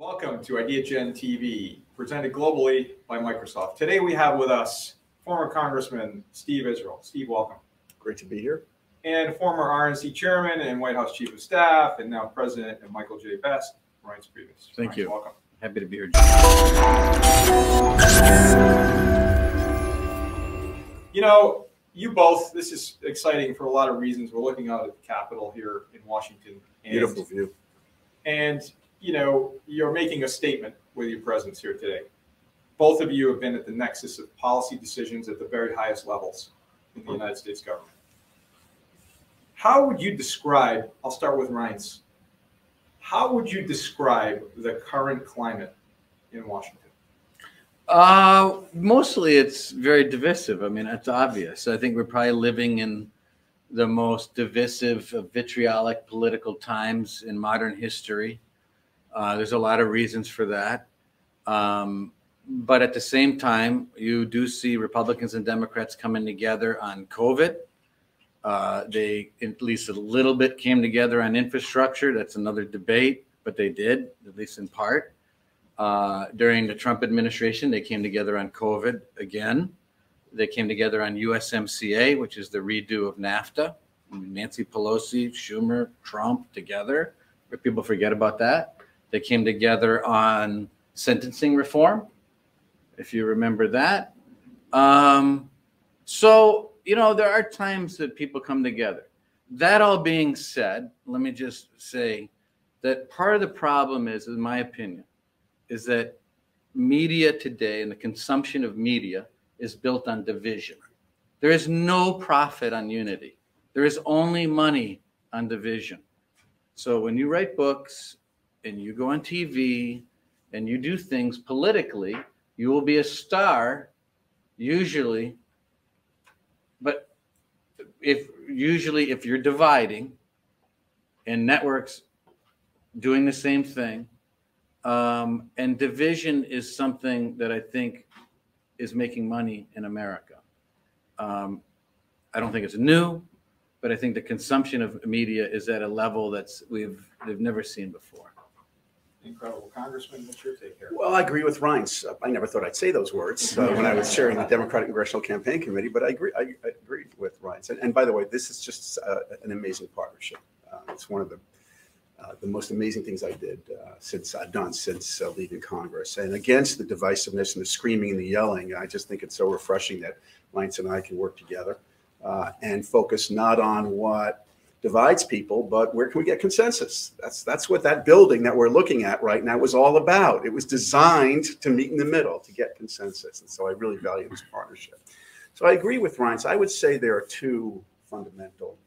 Welcome to IdeaGen TV, presented globally by Microsoft. Today we have with us former Congressman Steve Israel. Steve, welcome. Great to be here. And former RNC Chairman and White House Chief of Staff, and now President of Michael J. Best, Reince Priebus. Thank you. Welcome. Happy to be here. You know, you both, this is exciting for a lot of reasons. We're looking out at the Capitol here in Washington. Beautiful view. And, you know, you're making a statement with your presence here today. Both of you have been at the nexus of policy decisions at the very highest levels in the United States government. How would you describe, I'll start with Reince, how would you describe the current climate in Washington? Mostly it's very divisive. I mean, it's obvious. I think we're probably living in the most divisive, vitriolic political times in modern history. There's a lot of reasons for that. But at the same time, you do see Republicans and Democrats coming together on COVID. They at least a little bit came together on infrastructure. That's another debate, but they did, at least in part. During the Trump administration, they came together on COVID again. They came together on USMCA, which is the redo of NAFTA. Nancy Pelosi, Schumer, Trump together. But people forget about that. They came together on sentencing reform, if you remember that. So, you know, there are times that people come together. That all being said, let me just say that part of the problem is, in my opinion, is that media today and the consumption of media is built on division. There is no profit on unity. There is only money on division. So when you write books and you go on TV and you do things politically, you will be a star, usually. But if you're dividing and networks doing the same thing, and division is something that I think is making money in America. I don't think it's new, but I think the consumption of media is at a level they've never seen before. Incredible. Congressman, what's your take here? Well, I agree with Reince. I never thought I'd say those words when I was chairing the Democratic Congressional Campaign Committee, but I agreed with Reince. And by the way, this is just an amazing partnership. It's one of the most amazing things I've done since leaving Congress. And against the divisiveness and the screaming and the yelling, I just think it's so refreshing that Reince and I can work together and focus not on what divides people, but where can we get consensus? That's what that building that we're looking at right now was all about. It was designed to meet in the middle, to get consensus. And so I really value this partnership. So I agree with Reince. I would say there are two fundamental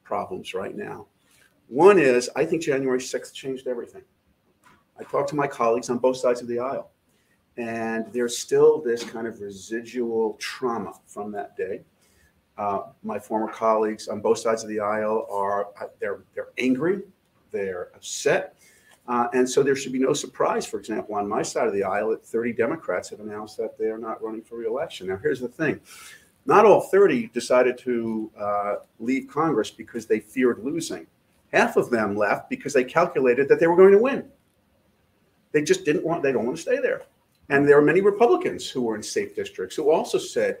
problems right now. One is, I think January 6th changed everything. I talked to my colleagues on both sides of the aisle, and there's still this kind of residual trauma from that day. My former colleagues on both sides of the aisle they're angry, they're upset, and so there should be no surprise, for example, on my side of the aisle, that 30 Democrats have announced that they are not running for re-election. Now, here's the thing. Not all 30 decided to leave Congress because they feared losing. Half of them left because they calculated that they were going to win. They just they don't want to stay there. And there are many Republicans who were in safe districts who also said,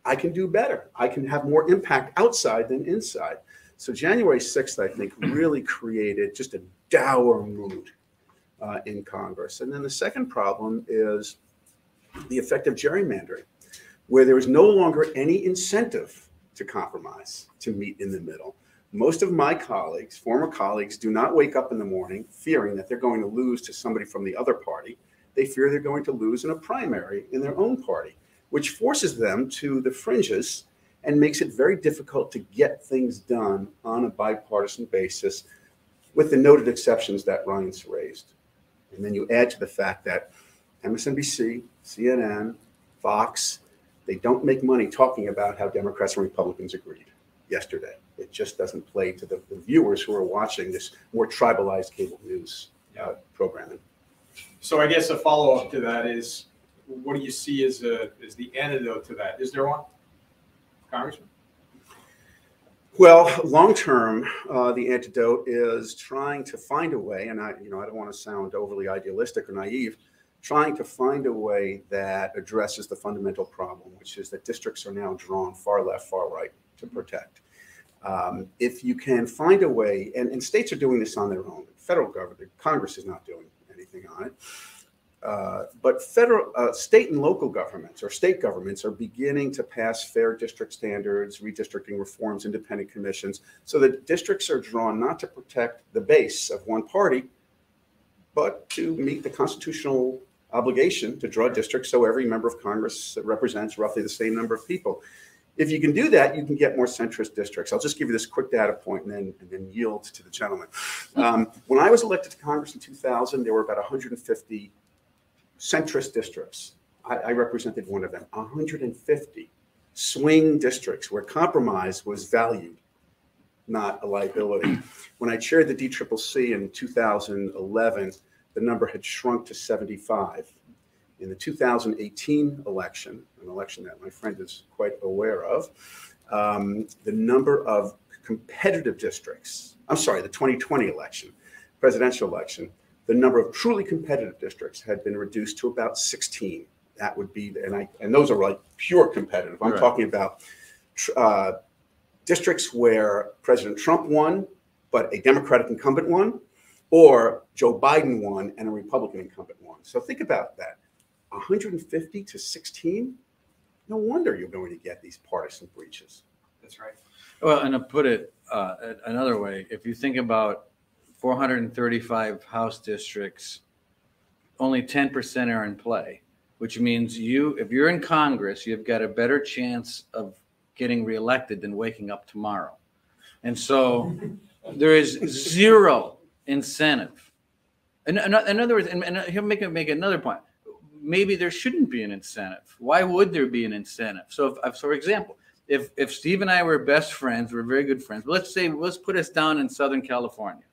I can do better. I can have more impact outside than inside. So January 6th, I think, really created just a dour mood in Congress. And then the second problem is the effect of gerrymandering, where there is no longer any incentive to compromise, to meet in the middle. Most of my colleagues, former colleagues, do not wake up in the morning fearing that they're going to lose to somebody from the other party. They fear they're going to lose in a primary in their own party, which forces them to the fringes and makes it very difficult to get things done on a bipartisan basis, with the noted exceptions that Reince raised. And then you add to the fact that MSNBC, CNN, Fox, they don't make money talking about how Democrats and Republicans agreed yesterday. It just doesn't play to the viewers who are watching this more tribalized cable news programming. So I guess a follow-up to that is, what do you see as the antidote to that? Is there one, Congressman? Well, long term, the antidote is trying to find a way, and I don't want to sound overly idealistic or naive, trying to find a way that addresses the fundamental problem, which is that districts are now drawn far left, far right to protect. If you can find a way, and states are doing this on their own, the federal government, Congress is not doing anything on it. But state and local governments or state governments are beginning to pass fair district standards, redistricting reforms, independent commissions, so that districts are drawn not to protect the base of one party, but to meet the constitutional obligation to draw districts so every member of Congress represents roughly the same number of people. If you can do that, you can get more centrist districts. I'll just give you this quick data point and then yield to the gentleman. When I was elected to Congress in 2000, there were about 150 centrist districts. I represented one of them. 150 swing districts where compromise was valued, not a liability. When I chaired the DCCC in 2011, the number had shrunk to 75. In the 2018 election, an election that my friend is quite aware of, the number of competitive districts, I'm sorry, the 2020 election, presidential election, the number of truly competitive districts had been reduced to about 16. That would be, and those are like pure competitive. I'm talking about districts where President Trump won, but a Democratic incumbent won, or Joe Biden won and a Republican incumbent won. So think about that. 150 to 16? No wonder you're going to get these partisan breaches. That's right. Well, and to put it another way, if you think about 435 House districts, only 10% are in play, which means if you're in Congress, you've got a better chance of getting reelected than waking up tomorrow. And so there is zero incentive. In other words, and he'll make another point. Maybe there shouldn't be an incentive. Why would there be an incentive? So, for example, if Steve and I were best friends, we're very good friends. But let's put us down in Southern California.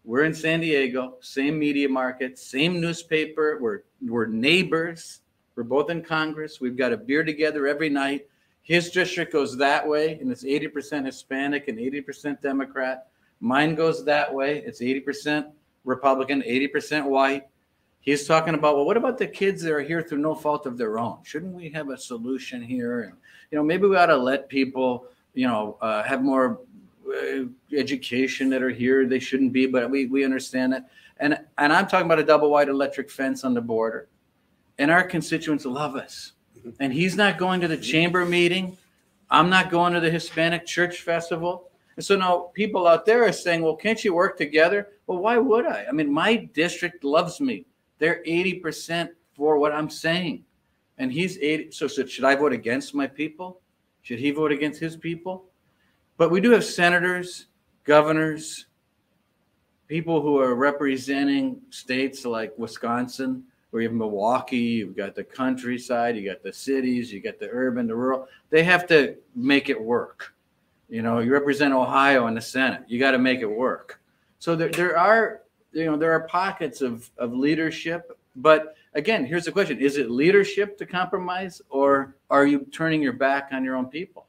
We're in San Diego, same media market, same newspaper. We're neighbors. We're both in Congress. We've got a beer together every night. His district goes that way, and it's 80% Hispanic and 80% Democrat. Mine goes that way. It's 80% Republican, 80% white. He's talking about, well, what about the kids that are here through no fault of their own? Shouldn't we have a solution here? And, maybe we ought to let people, have more education that are here. They shouldn't be, but we understand it. And I'm talking about a double wide electric fence on the border. And our constituents love us. And he's not going to the chamber meeting. I'm not going to the Hispanic Church Festival. And so now people out there are saying, well, can't you work together? Well, why would I? I mean, my district loves me. They're 80% for what I'm saying. And he's 80. So should I vote against my people? Should he vote against his people? But we do have senators, governors, people who are representing states like Wisconsin, where you have Milwaukee, you've got the countryside, you got the cities, you got the urban, the rural. They have to make it work. You represent Ohio in the Senate. You got to make it work. So there are pockets of leadership. But again, here's the question. Is it leadership to compromise, or are you turning your back on your own people?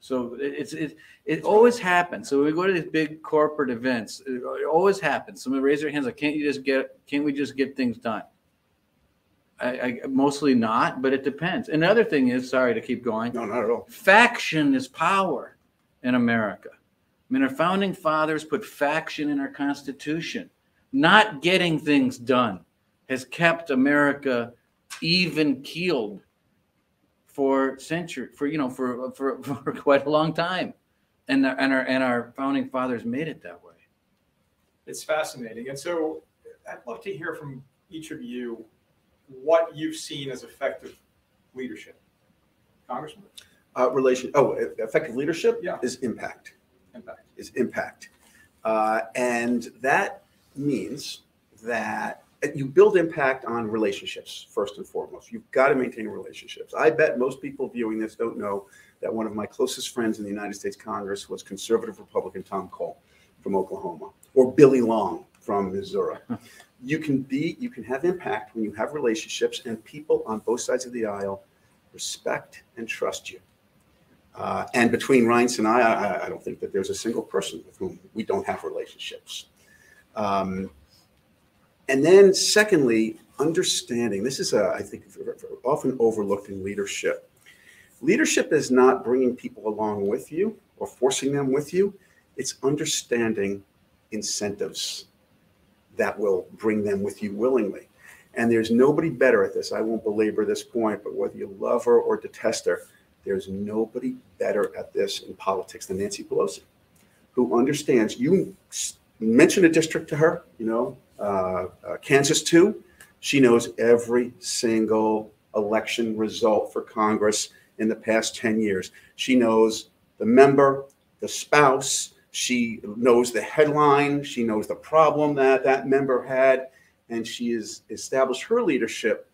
So it always happens. So when we go to these big corporate events, it always happens. Someone raise their hands like, can't we just get things done? I mostly not, but it depends. And the other thing is, sorry to keep going. No, not at all. Faction is power in America. I mean, our founding fathers put faction in our Constitution. Not getting things done has kept America even keeled for quite a long time, and our founding fathers made it that way. It's fascinating, and so I'd love to hear from each of you what you've seen as effective leadership, Congressman. Effective leadership is impact. Impact, and that means that you build impact on relationships first and foremost. You've got to maintain relationships. I bet most people viewing this don't know that one of my closest friends in the United States Congress was conservative Republican Tom Cole from Oklahoma, or Billy Long from Missouri. You can have impact when you have relationships and people on both sides of the aisle respect and trust you. And between Reince and I don't think that there's a single person with whom we don't have relationships. And then secondly, understanding. This is, I think, often overlooked in leadership. Leadership is not bringing people along with you or forcing them with you. It's understanding incentives that will bring them with you willingly. And there's nobody better at this. I won't belabor this point, but whether you love her or detest her, there's nobody better at this in politics than Nancy Pelosi, who understands. You mention a district to her, Kansas 2. She knows every single election result for Congress in the past 10 years. She knows the member, the spouse. She knows the headline. She knows the problem that that member had. And she has established her leadership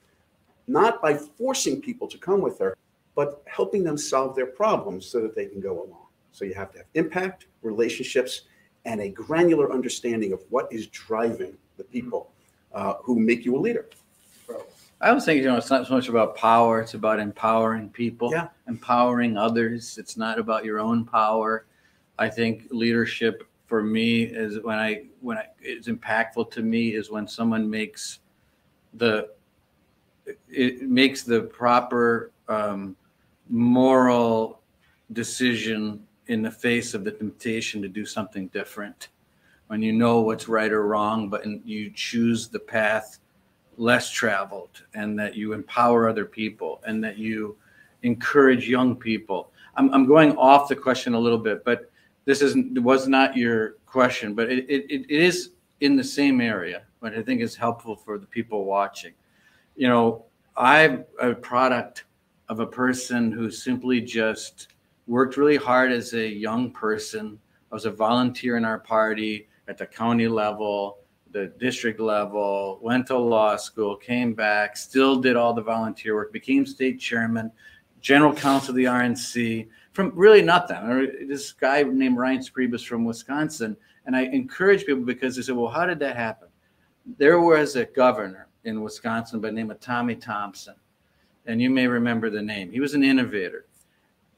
not by forcing people to come with her, but helping them solve their problems so that they can go along. So you have to have impact, relationships, and a granular understanding of what is driving the people who make you a leader. I was thinking, it's not so much about power; it's about empowering people, empowering others. It's not about your own power. I think leadership for me is it's impactful to me is when someone makes the proper moral decision in the face of the temptation to do something different. When you know what's right or wrong, but you choose the path less traveled, and that you empower other people, and that you encourage young people. I'm going off the question a little bit, but it was not your question, but it is in the same area, but I think it's helpful for the people watching. I'm a product of a person who simply just worked really hard as a young person. I was a volunteer in our party at the county level, the district level, went to law school, came back, still did all the volunteer work, became state chairman, general counsel of the RNC, from really nothing. This guy named Reince Priebus from Wisconsin. And I encourage people because they said, well, how did that happen? There was a governor in Wisconsin by the name of Tommy Thompson. And you may remember the name. He was an innovator.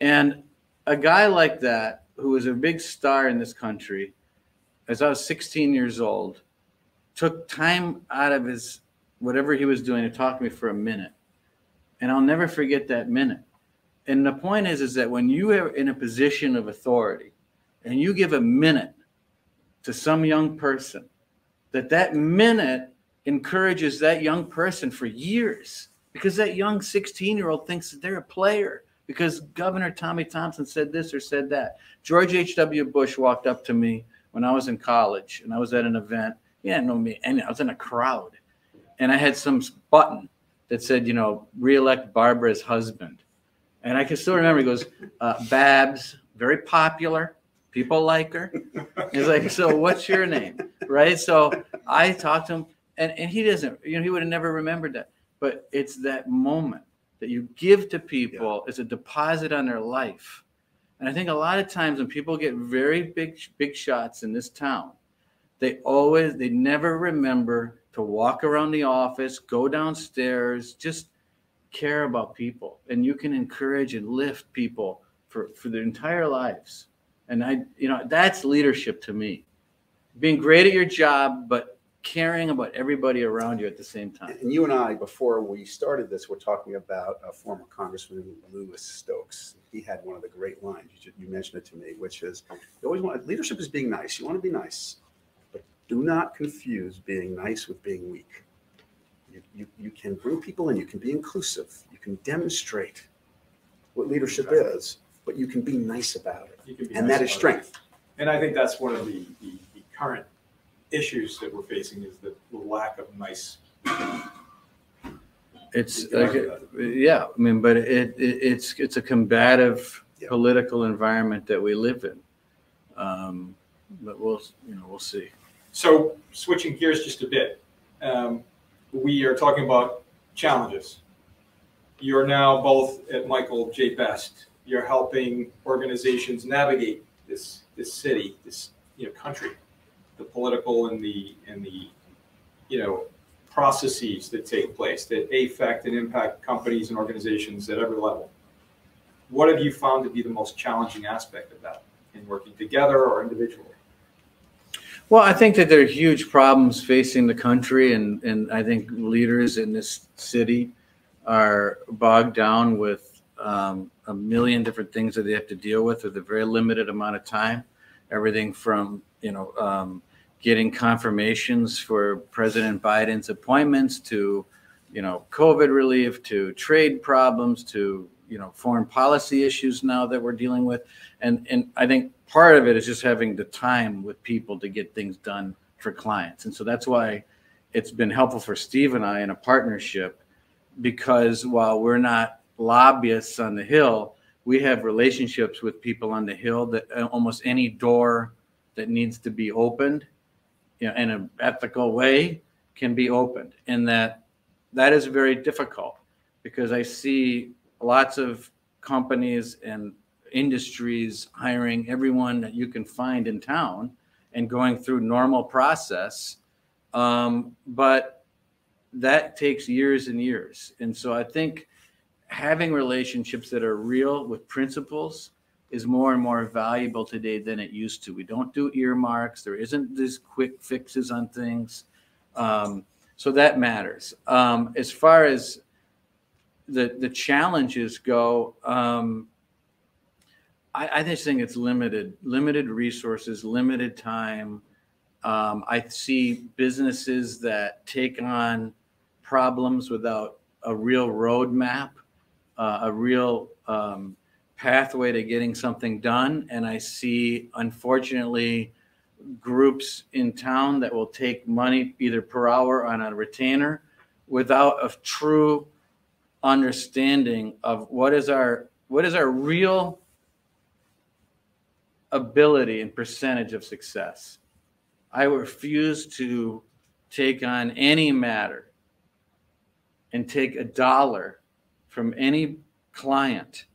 And a guy like that, who was a big star in this country, as I was 16 years old, took time out of his whatever he was doing to talk to me for a minute. And I'll never forget that minute. And the point is that when you are in a position of authority and you give a minute to some young person, that minute encourages that young person for years, because that young 16-year-old thinks that they're a player because Governor Tommy Thompson said this or said that. George H.W. Bush walked up to me when I was in college and I was at an event. He didn't know me, and I was in a crowd. And I had some button that said, re-elect Barbara's husband. And I can still remember, he goes, Babs, very popular. People like her. He's like, so what's your name? Right? So I talked to him, and he doesn't, he would have never remembered that. But it's that moment that you give to people as a deposit on their life. And I think a lot of times when people get very big shots in this town, they never remember to walk around the office, go downstairs, just care about people. And you can encourage and lift people for their entire lives. And that's leadership to me. Being great at your job, but caring about everybody around you at the same time. And you and I, before we started this, we're talking about former Congressman Louis Stokes. He had one of the great lines. You mentioned it to me, which is, you always want leadership is being nice. You want to be nice, but do not confuse being nice with being weak. You can bring people in. You can be inclusive. You can demonstrate what leadership is, but you can be nice about it, and that is strength. And I think that's one of the current issues that we're facing is the lack of nice. It's like, but it's a combative political environment that we live in. But we'll see. So switching gears just a bit, we are talking about challenges. You're now both at Michael J. Best. You're helping organizations navigate this city, this country, the political and the processes that take place that affect and impact companies and organizations at every level. What have you found to be the most challenging aspect of that in working together or individually? Well, I think that there are huge problems facing the country, and I think leaders in this city are bogged down with a million different things that they have to deal with a very limited amount of time. Everything from, getting confirmations for President Biden's appointments to, COVID relief, to trade problems, to, foreign policy issues now that we're dealing with. And I think part of it is just having the time with people to get things done for clients. And so that's why it's been helpful for Steve and I in a partnership, because while we're not lobbyists on the Hill, we have relationships with people on the Hill that almost any door that needs to be opened, in an ethical way can be opened. And that is very difficult, because I see lots of companies and industries hiring everyone that you can find in town and going through normal process. But that takes years and years. And so I think having relationships that are real with principles is more and more valuable today than it used to. We don't do earmarks. There isn't these quick fixes on things. So that matters. As far as the challenges go, I just think it's limited resources, limited time. I see businesses that take on problems without a real roadmap, a real pathway to getting something done. And I see, unfortunately, groups in town that will take money either per hour on a retainer without a true understanding of what is our real ability and percentage of success. I refuse to take on any matter and take $1 from any client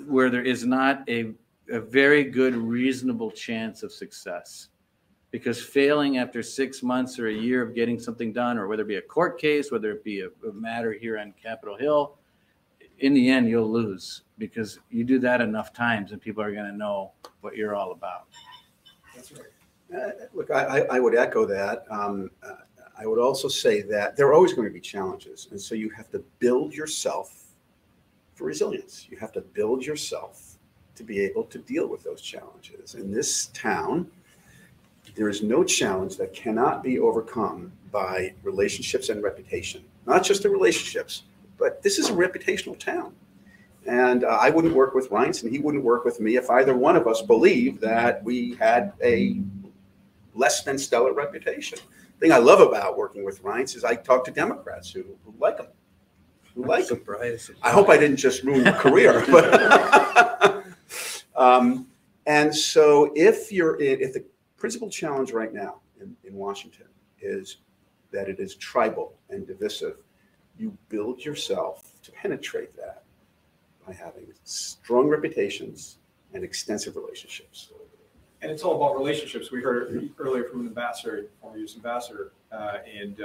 where there is not a very good, reasonable chance of success. Because failing after 6 months or a year of getting something done, or whether it be a court case, whether it be a matter here on Capitol Hill, in the end, you'll lose, because you do that enough times and people are going to know what you're all about. That's right. Look, I would echo that. I would also say that there are always going to be challenges. And so you have to build yourself for resilience. You have to build yourself to be able to deal with those challenges. In this town, there is no challenge that cannot be overcome by relationships and reputation. Not just the relationships, but this is a reputational town. And I wouldn't work with Reince, and he wouldn't work with me if either one of us believed that we had a less than stellar reputation. The thing I love about working with Reince is I talk to Democrats who like him. Surprise. I hope I didn't just ruin your career. But and so if the principal challenge right now in Washington is that it is tribal and divisive, you build yourself to penetrate that by having strong reputations and extensive relationships. And it's all about relationships. We heard it earlier from an ambassador, former U.S. ambassador, and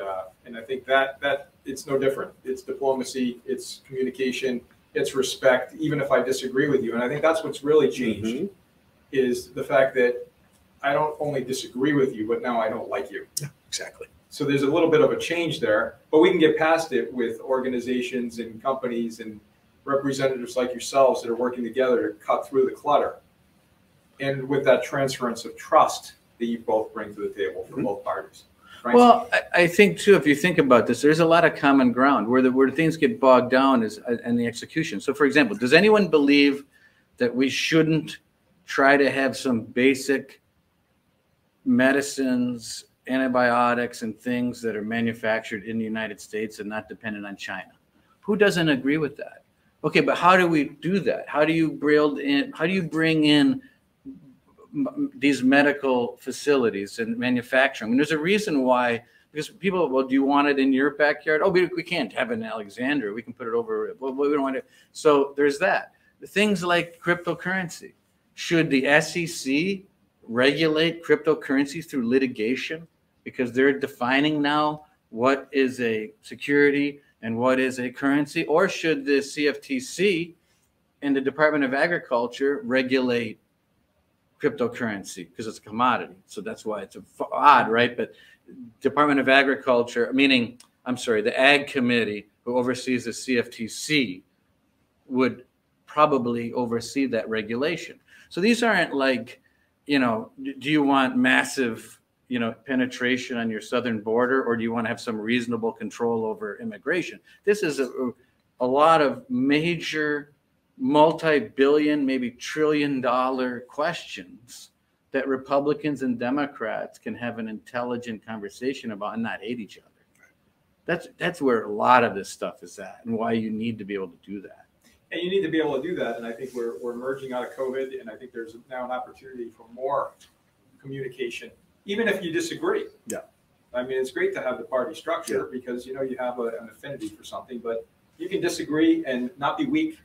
I think that it's no different. It's diplomacy, it's communication, it's respect, even if I disagree with you. And I think that's what's really changed, is the fact that I don't only disagree with you, but now I don't like you. Yeah, exactly. So there's a little bit of a change there, but we can get past it with organizations and companies and representatives like yourselves that are working together to cut through the clutter. And with that transference of trust that you both bring to the table for both parties. Right? Well, I think too, if you think about this, there's a lot of common ground where things get bogged down is in the execution. So for example, does anyone believe that we shouldn't try to have some basic medicines, antibiotics, and things that are manufactured in the United States and not dependent on China? Who doesn't agree with that? Okay, but how do we do that? How do you bring in these medical facilities and manufacturing? I mean, there's a reason why, because people, well, do you want it in your backyard? Oh, we can't have it in Alexandria. We can put it over. Well, we don't want it. So there's that. Things like cryptocurrency. Should the SEC regulate cryptocurrency through litigation? Because they're defining now what is a security and what is a currency. Or should the CFTC and the Department of Agriculture regulate cryptocurrency because it's a commodity. So that's why it's odd, right? But Department of Agriculture, meaning, I'm sorry, the Ag Committee who oversees the CFTC would probably oversee that regulation. So these aren't like, you know, do you want massive, you know, penetration on your southern border, or do you want to have some reasonable control over immigration? This is a lot of major multi-billion, maybe trillion-dollar questions that Republicans and Democrats can have an intelligent conversation about and not hate each other. That's where a lot of this stuff is at, and why you need to be able to do that. And you need to be able to do that. And I think we're emerging out of COVID, and I think there's now an opportunity for more communication, even if you disagree. Yeah. I mean, it's great to have the party structure because, you know, you have an affinity for something, but you can disagree and not be weak.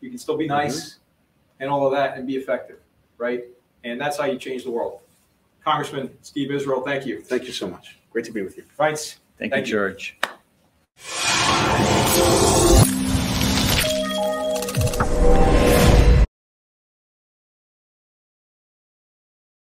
You can still be nice and all of that and be effective, right? And that's how you change the world. Congressman Steve Israel, thank you. Thank you so much. Great to be with you. Reince. Thank you, George.